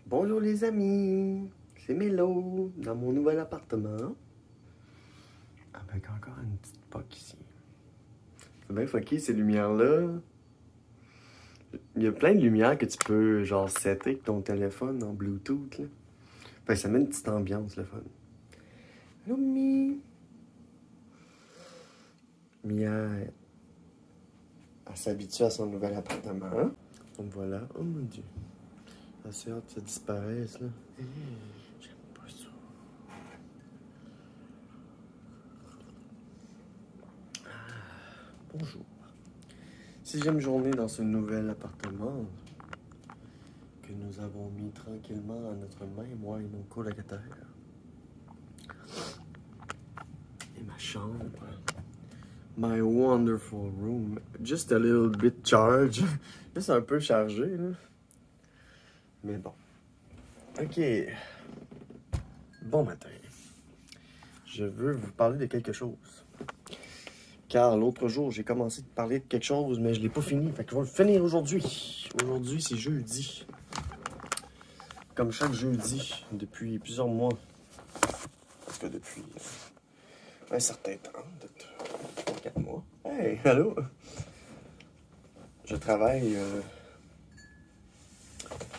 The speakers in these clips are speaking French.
Bonjour les amis, c'est Mélo dans mon nouvel appartement. Avec encore une petite poque ici. C'est bien fucké ces lumières-là. Il y a plein de lumières que tu peux genre setter avec ton téléphone en Bluetooth là. Fait que ça met une petite ambiance le fun. Allô Mi. Mia, elle s'habitue à son nouvel appartement. Donc voilà, oh mon dieu. J'ai assez hâte que ça disparaisse là. J'aime pas ça. Bonjour. 6e journée dans ce nouvel appartement que nous avons mis tranquillement à notre main, moi et mon colocataire. Et ma chambre. My wonderful room. Just a little bit charged. Juste un peu chargé, là. Mais bon. Ok. Bon matin. Je veux vous parler de quelque chose. Car l'autre jour, j'ai commencé de parler de quelque chose, mais je l'ai pas fini. Fait que je vais le finir aujourd'hui. Aujourd'hui, c'est jeudi. Comme chaque jeudi, depuis plusieurs mois. Parce que depuis un certain temps, peut-être 4 mois. Hey, allô? Je travaille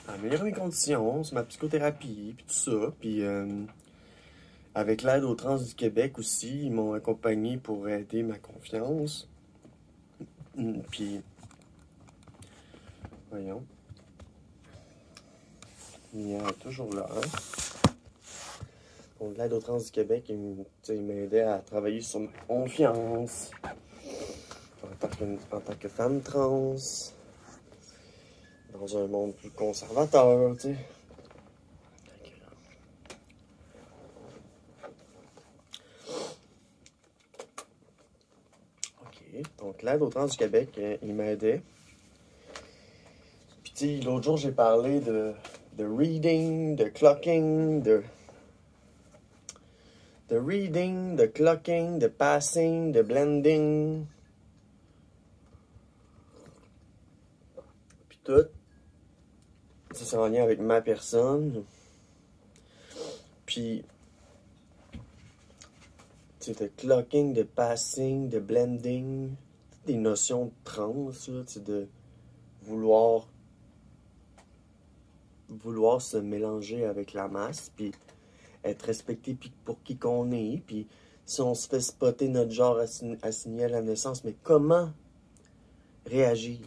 à améliorer mes conditions, c'est ma psychothérapie, puis tout ça. Puis avec l'aide aux Trans du Québec aussi, ils m'ont accompagné pour aider ma confiance. Puis, voyons. Il est toujours là, hein? Donc, l'aide aux Trans du Québec, il m'aidait à travailler sur ma confiance. En tant que femme trans. Dans un monde plus conservateur, tu sais. OK. Donc, l'aide aux Trans du Québec, il m'aidait. Puis, tu sais, l'autre jour, j'ai parlé de reading, de clocking, de reading, de clocking, de passing, de blending. Puis tout. Ça, c'est en lien avec ma personne. Puis, tu sais, de clocking, de passing, de blending. Des notions de trans, là, tu sais, de vouloir se mélanger avec la masse, puis être respecté pour qui qu'on est, puis si on se fait spotter notre genre assigné à la naissance, mais comment réagir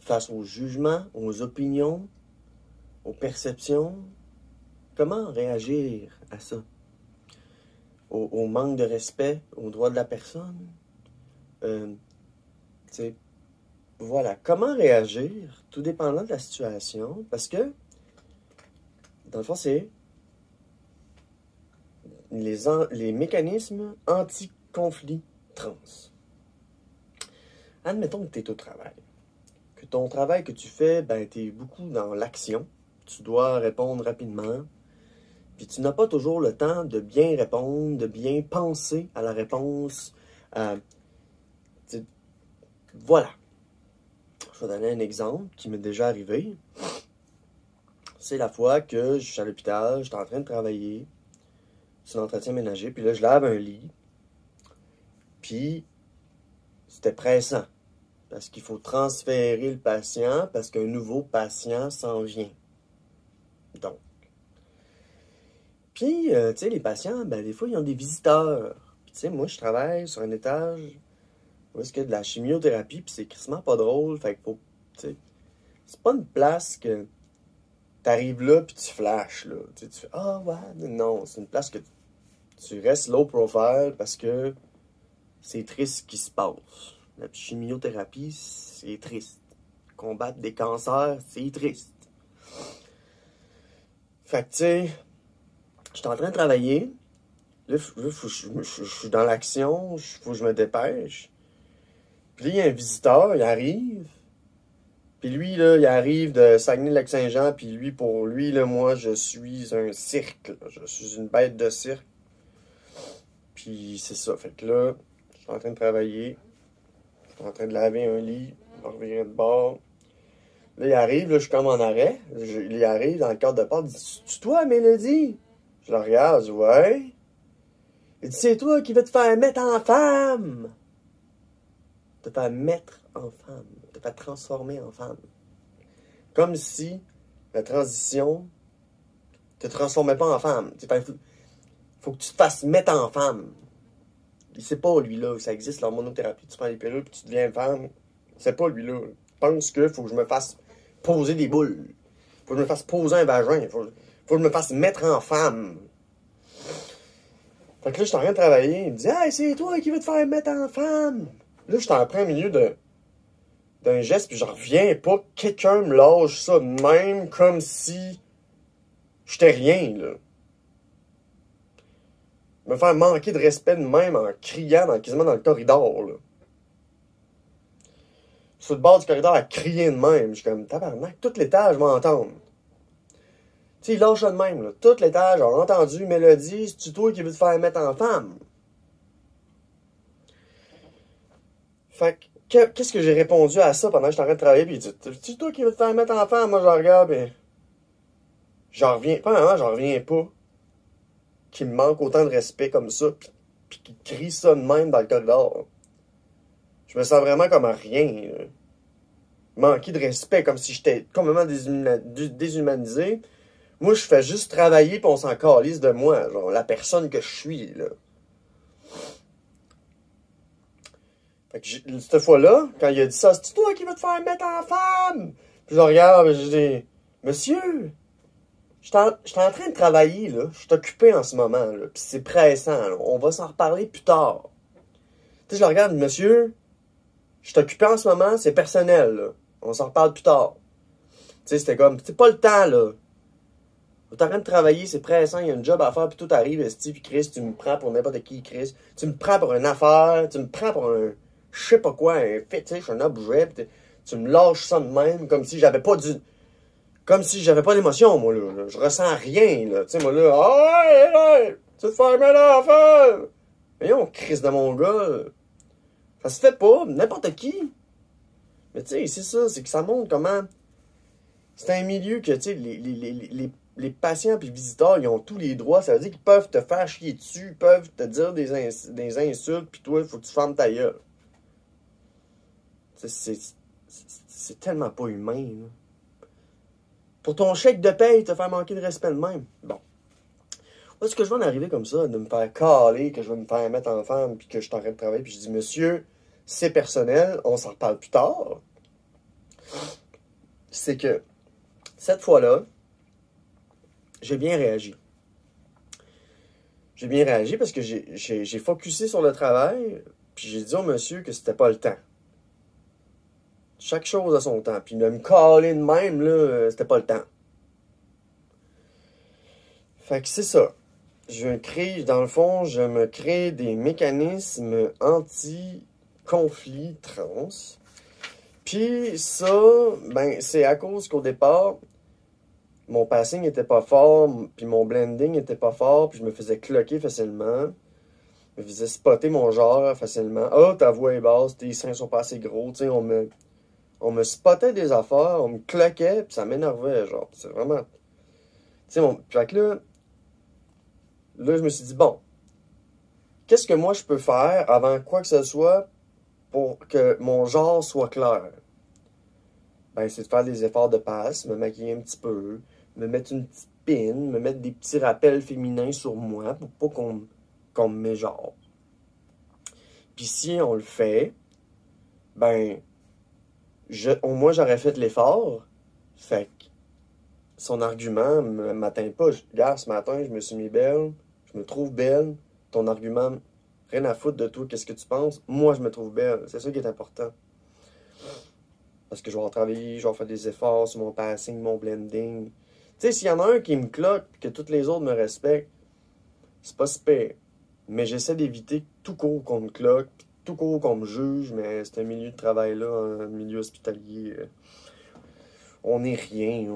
face aux jugements, aux opinions, aux perceptions? Comment réagir à ça? Au manque de respect aux droits de la personne? Tu sais, voilà. Comment réagir, tout dépendant de la situation, parce que, dans le fond, c'est les mécanismes anti-conflit trans. Admettons que tu es au travail. Que ton travail que tu fais, ben, tu es beaucoup dans l'action. Tu dois répondre rapidement. Puis tu n'as pas toujours le temps de bien répondre, de bien penser à la réponse. Voilà. Je vais donner un exemple qui m'est déjà arrivé. C'est la fois que je suis à l'hôpital, j'étais en train de travailler sur l'entretien ménager, puis là, je lave un lit. Puis, c'était pressant. Parce qu'il faut transférer le patient, parce qu'un nouveau patient s'en vient. Donc. Puis, tu sais, les patients, ben, des fois, ils ont des visiteurs. Puis, tu sais, moi, je travaille sur un étage où est-ce qu'il y a de la chimiothérapie, puis c'est crissement pas drôle. Fait que faut, tu sais, c'est pas une place que t'arrives là, puis tu flashes, là. Tu sais, tu fais, ah, ouais, non, c'est une place que tu restes low profile parce que c'est triste ce qui se passe. La chimiothérapie, c'est triste. Combattre des cancers, c'est triste. Fait que, tu sais, j'étais en train de travailler. Là, je suis dans l'action. Faut que je me dépêche. Puis là, il y a un visiteur, il arrive. Puis lui, là, il arrive de Saguenay-Lac-Saint-Jean. Puis lui, pour lui, là, moi, je suis un cirque. Là. Je suis une bête de cirque. Puis c'est ça. Fait que là, je suis en train de travailler. Je suis en train de laver un lit. Je vais revirer de bord. Là, il arrive, là, je suis comme en arrêt. Il arrive dans le cadre de porte, il dit, c'est toi, Mélodie? Je le regarde, je dis, ouais. Il dit, c'est toi qui veux te faire mettre en femme. Te faire mettre en femme. Te faire transformer en femme. Comme si la transition te transformait pas en femme. Faut que tu te fasses mettre en femme. Il sait pas, lui-là, ça existe, l'hormonothérapie. Tu prends les pilules, puis tu deviens femme. C'est pas lui-là. Il pense que faut que je me fasse poser des boules. Faut que je me fasse poser un vagin. Faut que je me fasse mettre en femme. Fait que là, je suis en train de travailler. Il me dit, hey, c'est toi qui veux te faire mettre en femme. Là, je suis en plein milieu d'un geste, puis j'en reviens pas. Quelqu'un me lâche ça de même, comme si j'étais rien, là. Me faire manquer de respect de même en criant quasiment dans le corridor, là. Sur le bord du corridor à crier de même. Je suis comme, tabarnak, tout l'étage va entendre. Tu sais, il lâche ça de même, là. Tout l'étage a entendu Mélodie, c'est-tu toi qui veux te faire mettre en femme? Fait que, qu'est-ce que j'ai répondu à ça pendant que j'étais en train de travailler? Puis il dit, c'est-tu toi qui veux te faire mettre en femme? Moi, je regarde, et j'en reviens, premièrement, j'en reviens pas. Qu'il me manque autant de respect comme ça, puis qu'il crie ça de même dans le corridor. Je me sens vraiment comme un rien, là. Manquer de respect, comme si j'étais complètement déshumanisé. Moi, je fais juste travailler, puis on s'en calisse de moi, genre, la personne que je suis, là. Fait que cette fois-là, quand il a dit ça, c'est toi qui veux te faire mettre en femme? Puis je regarde, et je dis, monsieur, je suis en train de travailler, là. Je suis occupé en ce moment, là. Puis c'est pressant, là. On va s'en reparler plus tard. Tu sais, je le regarde, monsieur, je suis occupé en ce moment, c'est personnel, là. On s'en reparle plus tard. Tu sais, c'était comme, c'est pas le temps, là. T'es en train de travailler, c'est pressant, il y a un job à faire, puis tout arrive, esti, puis Chris, tu me prends pour n'importe qui, Chris. Tu me prends pour une affaire, tu me prends pour un, je sais pas quoi, un fétiche, un objet, puis tu me lâches ça de même, comme si j'avais pas d'émotion, moi, là. Je ressens rien, là. Tu sais, moi, là, ah ouais, tu te fais mal à faire. Voyons, Chris de mon gars. Ça se fait pas, n'importe qui. Mais tu sais, c'est ça, c'est que ça montre comment. C'est un milieu que, tu sais, les patients et visiteurs, ils ont tous les droits. Ça veut dire qu'ils peuvent te faire chier dessus, ils peuvent te dire des insultes, puis toi, il faut que tu fermes ta gueule. C'est tellement pas humain, là. Pour ton chèque de paye, te faire manquer de respect de même. Bon. Est-ce que je vais en arriver comme ça, de me faire caler, que je vais me faire mettre en femme, puis que je suis en train de travailler, puis je dis, monsieur, c'est personnel, on s'en reparle plus tard. C'est que, cette fois-là, j'ai bien réagi. J'ai bien réagi parce que j'ai focusé sur le travail, puis j'ai dit au monsieur que c'était pas le temps. Chaque chose a son temps. Puis de me caler de même, là, c'était pas le temps. Fait que c'est ça. Dans le fond, je me crée des mécanismes anti-conflit trans. Puis ça, ben, c'est à cause qu'au départ, mon passing était pas fort, puis mon blending était pas fort, puis je me faisais cloquer facilement. Je me faisais spotter mon genre facilement. Ah, ta voix est basse, tes seins sont pas assez gros, tu sais, on me spottait des affaires, on me cloquait, puis ça m'énervait, genre. C'est vraiment... Tu sais, fait que là, je me suis dit, bon, qu'est-ce que moi je peux faire avant quoi que ce soit pour que mon genre soit clair? Ben, c'est de faire des efforts de passe, me maquiller un petit peu, me mettre une petite pin, me mettre des petits rappels féminins sur moi pour pas qu'on me mégenre. Puis si on le fait, ben, au moins j'aurais fait l'effort. Fait que son argument ne m'atteint pas. Regarde, ce matin, je me suis mis belle, je me trouve belle. Ton argument, rien à foutre de toi, qu'est-ce que tu penses? Moi, je me trouve belle. C'est ça qui est important. Parce que je vais travailler, je vais faire des efforts sur mon passing, mon blending. Tu sais, s'il y en a un qui me cloque et que tous les autres me respectent, c'est pas super. Mais j'essaie d'éviter tout court qu'on me cloque, tout court qu'on me juge, mais c'est un milieu de travail-là, un milieu hospitalier. On n'est rien.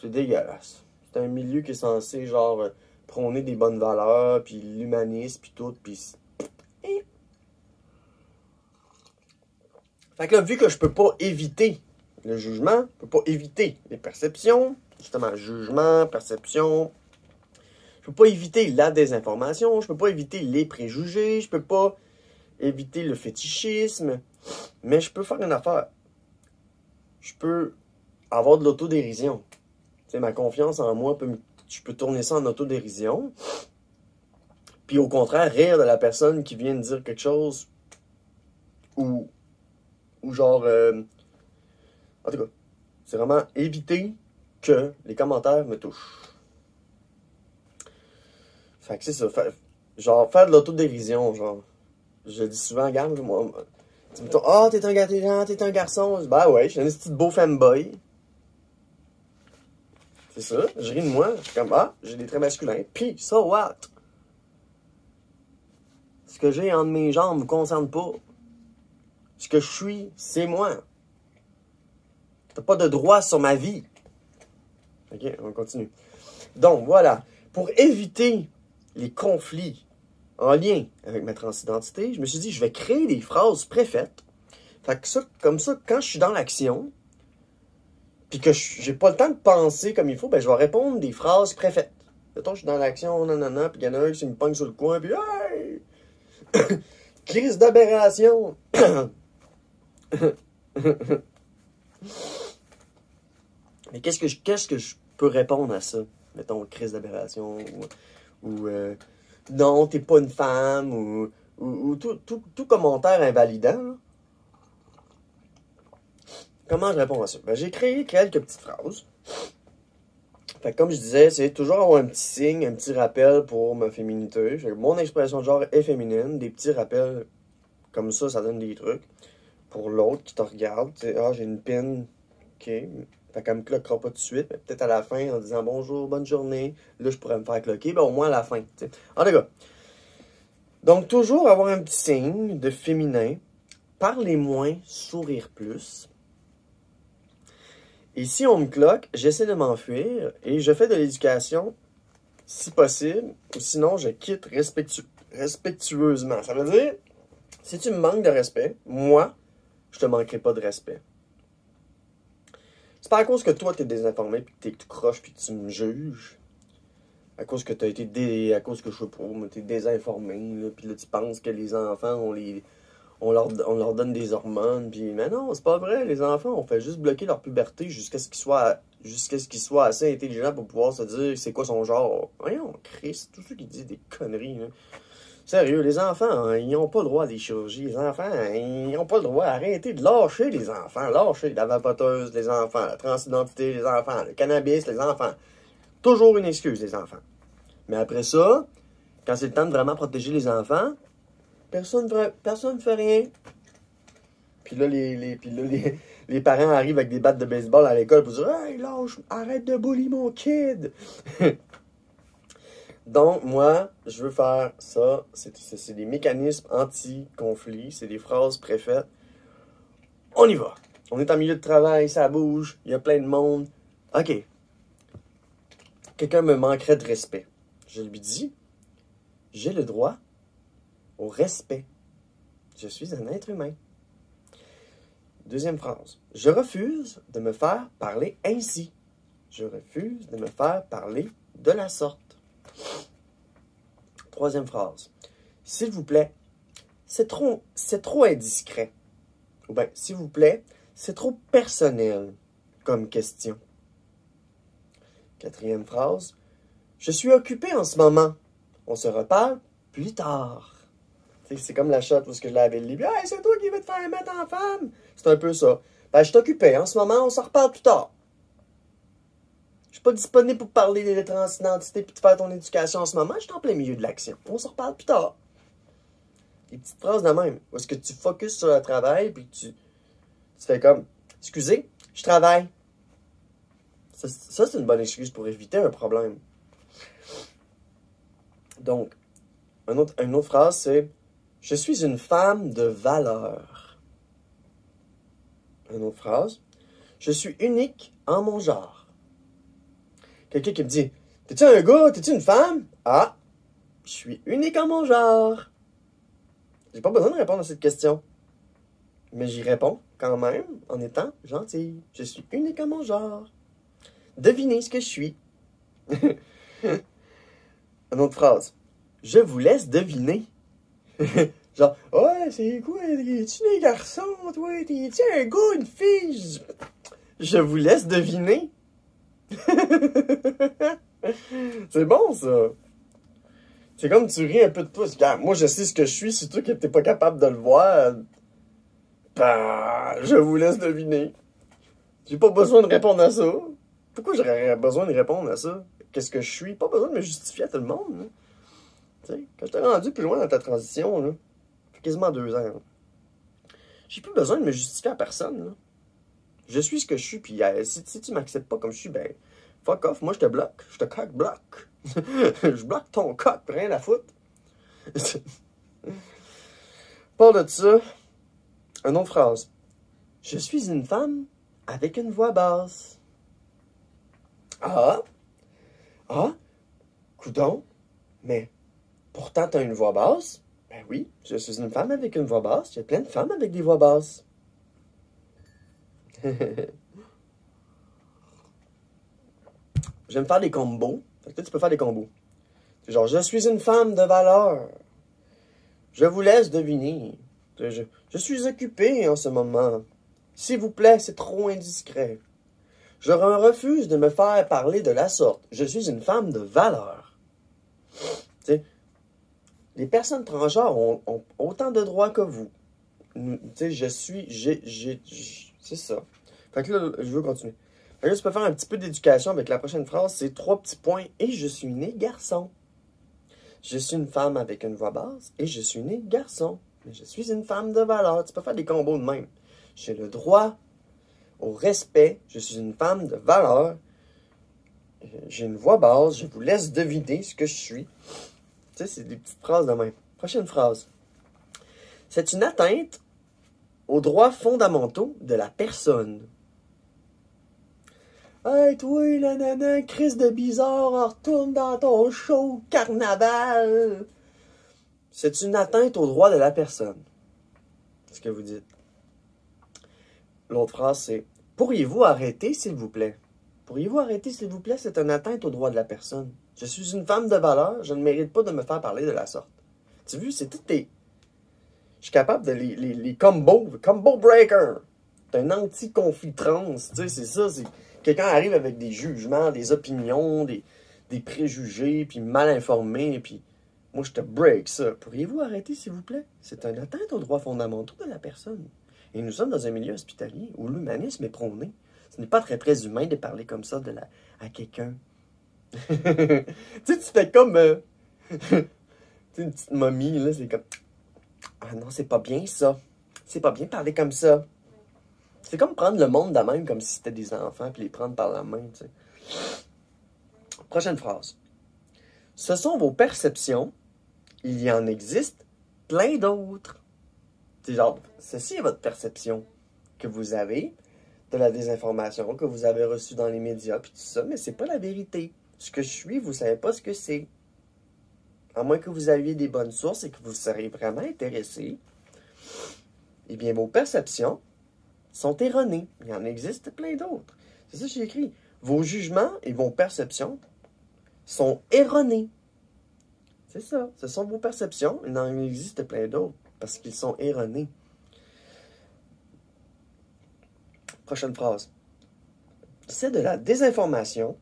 C'est dégueulasse. C'est un milieu qui est censé, genre, prôner des bonnes valeurs, puis l'humanisme, puis tout, puis... Fait que là, vu que je peux pas éviter Le jugement ne peut pas éviter les perceptions. Justement, jugement, perception. Je peux pas éviter la désinformation. Je peux pas éviter les préjugés. Je peux pas éviter le fétichisme. Mais je peux faire une affaire. Je peux avoir de l'autodérision. Tu sais, ma confiance en moi, je peux tourner ça en autodérision. Puis au contraire, rire de la personne qui vient de dire quelque chose. Ou genre... en tout cas, c'est vraiment éviter que les commentaires me touchent. Fait que c'est ça. Genre, faire de l'autodérision, genre. Je dis souvent, regarde, moi... Tu me dis, ah, t'es un garçon. Je dis, ben ouais, je suis un petit beau fanboy. C'est ça, je ris de moi. Je suis comme, ah, j'ai des traits masculins. Puis, so what? Ce que j'ai entre mes jambes ne me concerne pas. Ce que je suis, c'est moi. T'as pas de droit sur ma vie. Ok, on continue. Donc, voilà. Pour éviter les conflits en lien avec ma transidentité, je me suis dit, je vais créer des phrases préfaites. Fait que ça, comme ça, quand je suis dans l'action, puis que j'ai pas le temps de penser comme il faut, ben je vais répondre des phrases préfaites. Mettons, je suis dans l'action, nanana, puis il y en a un qui me pogne sur le coin, puis hey! Crise d'aberration! Mais qu'est-ce que je peux répondre à ça? Mettons, crise d'aberration, ou non, t'es pas une femme, ou tout commentaire invalidant. Là. Comment je réponds à ça? Ben, j'ai créé quelques petites phrases. Fait que comme je disais, c'est toujours avoir un petit signe, un petit rappel pour ma féminité. Mon expression de genre est féminine. Des petits rappels comme ça donne des trucs. Pour l'autre qui te regarde, tu sais, ah, j'ai une pin, ok. Fait qu'elle me cloquera pas tout de suite, mais peut-être à la fin, en disant bonjour, bonne journée. Là, je pourrais me faire cloquer, ben au moins à la fin. T'sais. En tout cas. Donc, toujours avoir un petit signe de féminin. Parler moins, sourire plus. Et si on me cloque, j'essaie de m'enfuir et je fais de l'éducation, si possible, ou sinon je quitte respectueusement. Ça veut dire, si tu me manques de respect, moi, je te manquerai pas de respect. C'est pas à cause que toi, t'es désinformé, puis que tu croches, puis que tu me juges. À cause que t'as été à cause que je sais pas, mais t'es désinformé, là, puis là, tu penses que les enfants, on leur donne des hormones, puis mais non, c'est pas vrai, les enfants, on fait juste bloquer leur puberté jusqu'à ce qu'ils soient assez intelligents pour pouvoir se dire c'est quoi son genre. Voyons, Christ, tous ceux qui disent des conneries, là. Sérieux, les enfants, hein, ils n'ont pas le droit à des chirurgies. Les enfants, ils n'ont pas le droit. Arrêtez de lâcher les enfants. Lâcher la vapoteuse, les enfants. La transidentité, les enfants. Le cannabis, les enfants. Toujours une excuse, les enfants. Mais après ça, quand c'est le temps de vraiment protéger les enfants, personne ne fait rien. Puis là, les parents arrivent avec des battes de baseball à l'école pour dire « Hey, lâche, arrête de bully mon kid! » Donc, moi, je veux faire ça. C'est des mécanismes anti-conflit. C'est des phrases préfaites. On y va. On est en milieu de travail, ça bouge. Il y a plein de monde. OK. Quelqu'un me manquerait de respect. Je lui dis, j'ai le droit au respect. Je suis un être humain. Deuxième phrase. Je refuse de me faire parler ainsi. Je refuse de me faire parler de la sorte. Troisième phrase. S'il vous plaît, c'est trop indiscret. Ou bien, s'il vous plaît, c'est trop personnel comme question. Quatrième phrase. Je suis occupé en ce moment. On se reparle plus tard. C'est comme la shot où je l'avais le livre. Hey, c'est toi qui veux te faire mettre en femme. C'est un peu ça. Ben, je suis occupé en ce moment. On se reparle plus tard. Je suis pas disponible pour parler des transidentités et de faire ton éducation en ce moment. Je suis en plein milieu de l'action. On se reparle plus tard. Des petites phrases de même. Où est-ce que tu focuses sur le travail puis que tu fais comme excusez, je travaille. Ça c'est une bonne excuse pour éviter un problème. Donc, une autre phrase, c'est je suis une femme de valeur. Une autre phrase, je suis unique en mon genre. Quelqu'un qui me dit, t'es-tu un gars, t'es-tu une femme? Ah, je suis unique en mon genre. J'ai pas besoin de répondre à cette question. Mais j'y réponds quand même, en étant gentille. Je suis unique à mon genre. Devinez ce que je suis. Une autre phrase. Je vous laisse deviner. Genre, ouais, c'est quoi? Es-tu des garçons, toi? T'es-tu un gars, une fille? Je vous laisse deviner. C'est bon, ça. C'est comme tu ris un peu de toi. Regarde, moi, je sais ce que je suis. C'est toi qui n'es pas capable de le voir. Bah, je vous laisse deviner. J'ai pas besoin de répondre à ça. Pourquoi j'aurais besoin de répondre à ça? Qu'est-ce que je suis? Pas besoin de me justifier à tout le monde. Hein. Tu sais, quand je t'ai rendu plus loin dans ta transition, là, ça fait quasiment 2 ans. Là, j'ai plus besoin de me justifier à personne. Là. Je suis ce que je suis, puis si tu m'acceptes pas comme je suis, ben, fuck off, moi je te bloque. Je te cock-bloque. Je bloque ton coq, rien à foutre. Pas de ça. Une autre phrase. Je suis une femme avec une voix basse. Ah, coudonc, mais pourtant t'as une voix basse. Ben oui, je suis une femme avec une voix basse. Il y a plein de femmes avec des voix basses. J'aime faire des combos. Fait que là, tu peux faire des combos. C'est genre, je suis une femme de valeur. Je vous laisse deviner. Je suis occupé en ce moment. S'il vous plaît, c'est trop indiscret. Je refuse de me faire parler de la sorte. Je suis une femme de valeur. T'sais, les personnes transgenres ont autant de droits que vous. T'sais, c'est ça. Fait que là, je veux continuer. Fait que là, tu peux faire un petit peu d'éducation avec la prochaine phrase. C'est 3 petits points. Et je suis né garçon. Je suis une femme avec une voix basse. Et je suis né garçon. Mais je suis une femme de valeur. Tu peux faire des combos de même. J'ai le droit au respect. Je suis une femme de valeur. J'ai une voix basse. Je vous laisse deviner ce que je suis. Tu sais, c'est des petites phrases de même. Prochaine phrase. C'est une atteinte aux droits fondamentaux de la personne. Hey, toi, la nana, Chris de bizarre, retourne dans ton show carnaval. C'est une atteinte aux droits de la personne. C'est ce que vous dites. L'autre phrase, c'est pourriez-vous arrêter, s'il vous plaît? Pourriez-vous arrêter, s'il vous plaît? C'est une atteinte aux droits de la personne. Je suis une femme de valeur, je ne mérite pas de me faire parler de la sorte. Tu as vu, c'est tout tes... Je suis capable de les combos, combo breaker. T'es un anti-conflit trans, tu sais, c'est ça, c'est... Quelqu'un arrive avec des jugements, des opinions, des préjugés, puis mal informé, puis moi, je te break ça. Pourriez-vous arrêter, s'il vous plaît? C'est une atteinte aux droits fondamentaux de la personne. Et nous sommes dans un milieu hospitalier où l'humanisme est prôné. Ce n'est pas très, très humain de parler comme ça à quelqu'un. Tu sais, tu fais comme... tu sais, une petite momie, là, c'est comme... Ah non, c'est pas bien, ça. C'est pas bien de parler comme ça. C'est comme prendre le monde de même comme si c'était des enfants puis les prendre par la main, tu sais. Prochaine phrase. Ce sont vos perceptions. Il y en existe plein d'autres. C'est genre, ceci est votre perception que vous avez de la désinformation que vous avez reçue dans les médias puis tout ça, mais c'est pas la vérité. Ce que je suis, vous savez pas ce que c'est. À moins que vous aviez des bonnes sources et que vous seriez vraiment intéressé. Eh bien, vos perceptions sont erronées. Il y en existe plein d'autres. C'est ça que j'ai écrit. Vos jugements et vos perceptions sont erronés. C'est ça. Ce sont vos perceptions. Il en existe plein d'autres parce qu'ils sont erronés. Prochaine phrase. C'est de la désinformation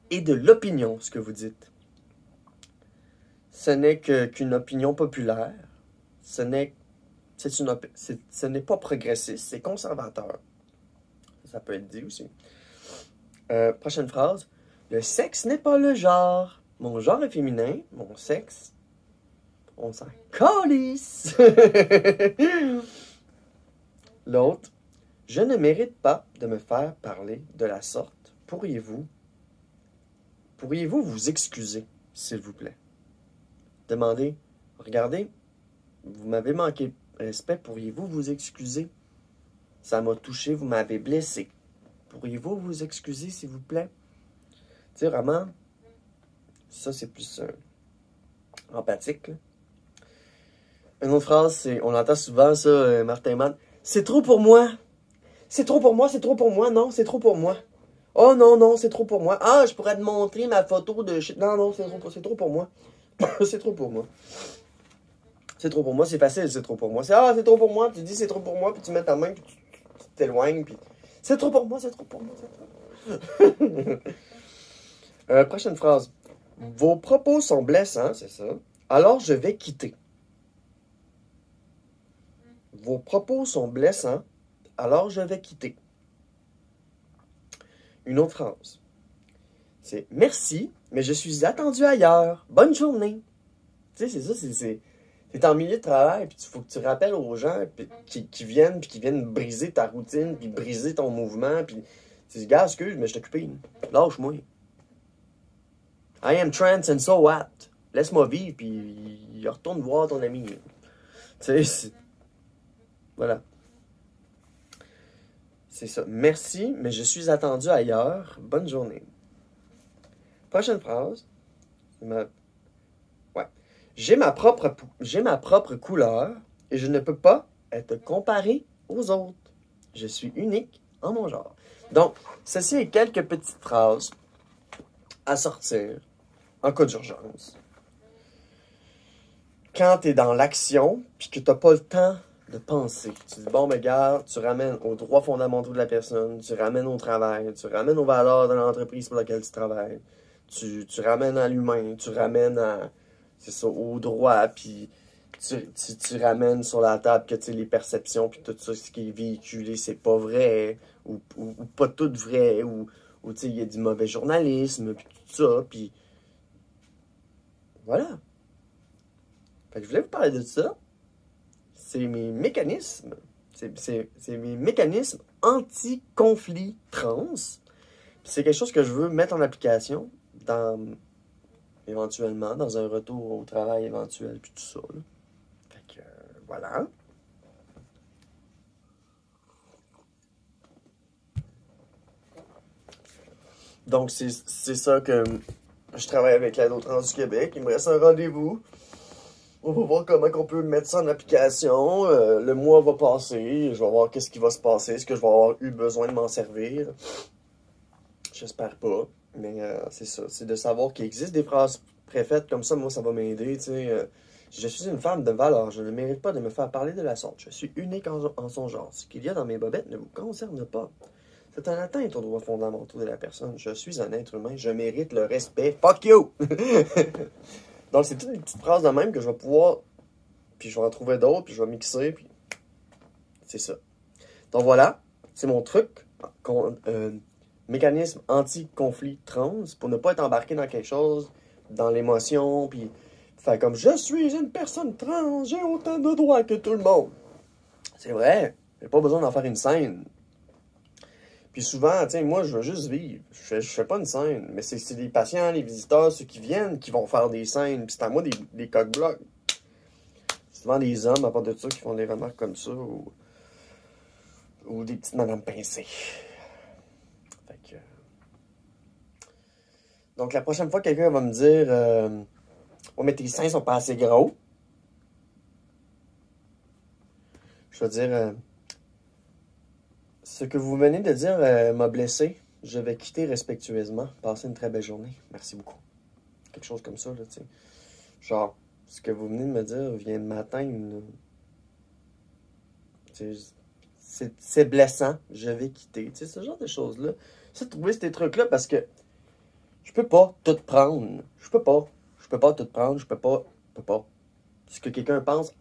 et de l'opinion, ce que vous dites. Ce n'est qu'une opinion populaire. Ce n'est pas progressiste, c'est conservateur. Ça peut être dit aussi. Prochaine phrase. Le sexe n'est pas le genre. Mon genre est féminin. Mon sexe, on s'en calisse. L'autre. Je ne mérite pas de me faire parler de la sorte. Pourriez-vous vous excuser, s'il vous plaît? Demandez. Regardez, vous m'avez manqué respect, pourriez-vous vous excuser? Ça m'a touché, vous m'avez blessé. Pourriez-vous vous excuser, s'il vous plaît? Tu sais, vraiment, ça, c'est plus empathique. Là. Une autre phrase, c'est, on entend souvent ça, Martin Mann, C'est trop pour moi. C'est trop pour moi, c'est trop pour moi. Non, c'est trop pour moi. Oh non, non, c'est trop pour moi. Ah, je pourrais te montrer ma photo de... Non, non, c'est trop pour moi. C'est trop pour moi. C'est trop pour moi, c'est facile, c'est trop pour moi. C'est trop pour moi, tu dis c'est trop pour moi, puis tu mets ta main, puis tu t'éloignes, puis... C'est trop pour moi, c'est trop pour moi, c'est trop. Prochaine phrase. Vos propos sont blessants, c'est ça. Alors je vais quitter. Vos propos sont blessants, alors je vais quitter. Une autre phrase. C'est merci, mais je suis attendu ailleurs. Bonne journée. Tu sais, c'est ça, t'es en milieu de travail, puis il faut que tu rappelles aux gens qui viennent briser ta routine, puis briser ton mouvement, puis tu dis, gars, excuse, mais je t'occupe. Lâche-moi. I am trans and so what? Laisse-moi vivre, puis retourne voir ton ami. Tu sais, voilà. C'est ça. Merci, mais je suis attendu ailleurs. Bonne journée. Prochaine phrase. Ouais. J'ai ma propre couleur et je ne peux pas être comparé aux autres. Je suis unique en mon genre. Donc, ceci est quelques petites phrases à sortir en cas d'urgence. Quand tu es dans l'action puis que tu n'as pas le temps de penser. Tu dis, bon, mais regarde, tu ramènes aux droits fondamentaux de la personne, tu ramènes au travail, tu ramènes aux valeurs de l'entreprise pour laquelle tu travailles, tu ramènes à l'humain, tu ramènes à, c'est ça, au droit, puis tu ramènes sur la table que, tu sais, les perceptions, puis tout ça, ce qui est véhiculé, c'est pas vrai, ou pas tout vrai, ou tu sais, il y a du mauvais journalisme, puis tout ça, puis voilà. Fait que je voulais vous parler de ça. C'est mes mécanismes. C'est mes mécanismes anti-conflit trans. C'est quelque chose que je veux mettre en application éventuellement, dans un retour au travail éventuel, puis tout ça. Là. Fait que, voilà. Donc, c'est ça que je travaille avec l'Aide aux trans du Québec. Il me reste un rendez-vous. On va voir comment on peut mettre ça en application. Le mois va passer. Je vais voir qu'est-ce qui va se passer. Est-ce que je vais avoir eu besoin de m'en servir? J'espère pas. Mais c'est ça. C'est de savoir qu'il existe des phrases préfaites comme ça. Moi, ça va m'aider. Je suis une femme de valeur. Je ne mérite pas de me faire parler de la sorte. Je suis unique en son genre. Ce qu'il y a dans mes bobettes ne vous concerne pas. C'est une atteinte aux droits fondamentaux de la personne. Je suis un être humain. Je mérite le respect. Fuck you! Donc, c'est toutes des petites phrases de même que je vais pouvoir, puis je vais en trouver d'autres, puis je vais mixer, puis c'est ça. Donc voilà, c'est mon truc, mécanisme anti-conflit trans, pour ne pas être embarqué dans quelque chose, dans l'émotion, puis faire comme « Je suis une personne trans, j'ai autant de droits que tout le monde ». C'est vrai, j'ai pas besoin d'en faire une scène. Puis souvent, tu sais, moi, je veux juste vivre. Je fais pas une scène. Mais c'est les patients, les visiteurs, ceux qui viennent, qui vont faire des scènes. Puis c'est à moi des coq-blocs. C'est souvent des hommes, à part de ça, qui font des remarques comme ça. Ou des petites madames pincées. Fait que... Donc, la prochaine fois, quelqu'un va me dire oh, mais tes seins sont pas assez gros. Je vais dire ce que vous venez de dire m'a blessé. Je vais quitter respectueusement. Passez une très belle journée. Merci beaucoup. Quelque chose comme ça, là, tu sais. Genre, ce que vous venez de me dire vient de m'atteindre. C'est blessant. Je vais quitter. Tu sais, ce genre de choses-là. C'est de trouver ces trucs-là parce que je peux pas tout prendre. Je peux pas tout prendre. Je peux pas. Ce que quelqu'un pense,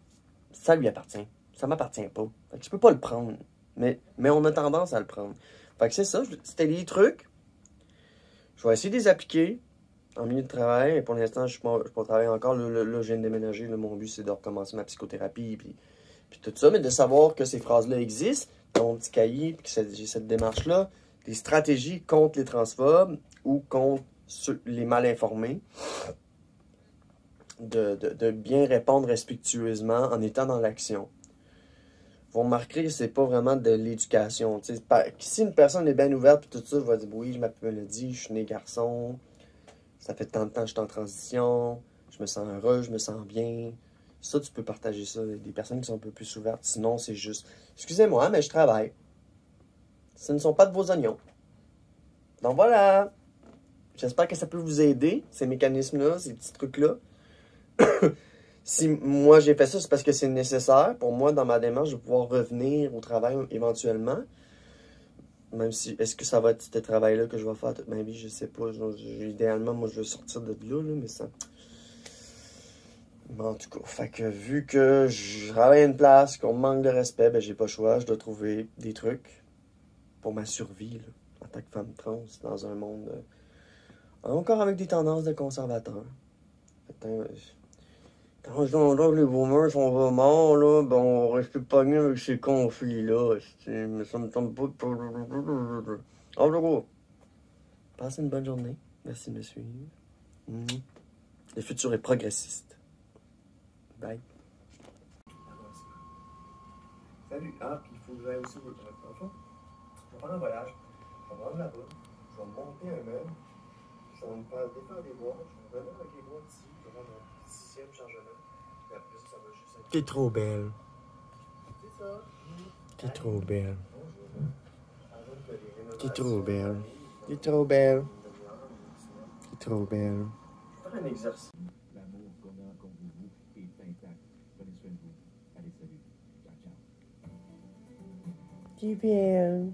ça lui appartient. Ça m'appartient pas. Fait que je peux pas le prendre. Mais on a tendance à le prendre. Fait que c'est ça. C'était les trucs. Je vais essayer de les appliquer en milieu de travail. Et pour l'instant, je ne suis pas au travail encore. Là, je viens de déménager. Là, mon but, c'est de recommencer ma psychothérapie. Puis tout ça. Mais de savoir que ces phrases-là existent dans mon petit cahier. Puis que j'ai cette démarche-là. Des stratégies contre les transphobes ou contre les mal informés. De bien répondre respectueusement en étant dans l'action. Vous remarquerez que c'est pas vraiment de l'éducation. Si une personne est bien ouverte et tout ça, je vais dire oui, je m'appelle Mélodie, je suis né garçon, ça fait tant de temps que je suis en transition, je me sens heureux, je me sens bien, Ça, tu peux partager ça avec des personnes qui sont un peu plus ouvertes. Sinon, c'est juste, excusez-moi, mais je travaille. Ce ne sont pas de vos oignons. Donc voilà. J'espère que ça peut vous aider, ces mécanismes-là, ces petits trucs-là. Si moi j'ai fait ça, c'est parce que c'est nécessaire pour moi dans ma démarche de pouvoir revenir au travail éventuellement. Même si, est-ce que ça va être ce travail-là que je vais faire toute ma vie, je sais pas. Idéalement, moi je veux sortir de là, mais ça. Mais en tout cas, fait que vu que je travaille à une place, qu'on me manque de respect, ben j'ai pas le choix, je dois trouver des trucs pour ma survie, là, en tant que femme trans, dans un monde encore avec des tendances de conservateurs. Quand j'entends que les boomers sont pas morts, là, ben on va rester pogné avec ces conflits-là, mais ça me tombe pas de... En tout cas, passez une bonne journée. Merci de me suivre. Le futur est progressiste. Bye. Salut. Ah, puis il faut que j'aille aussi au enfant. Je vais faire un voyage. Je vais prendre la route. Je vais monter un meuble. Je vais me faire défaire des bois. Je vais revenir avec les bois ici. Je vais faire mon 6e chargement. Et après ça, ça va juste être... T'es trop belle. C'est ça. T'es trop belle. T'es trop belle. T'es trop belle. T'es trop belle. Je vais faire un exercice. L'amour qu'on a envers vous est intact. Prenez soin de vous. Allez, salut. Ciao, ciao. T'es belle.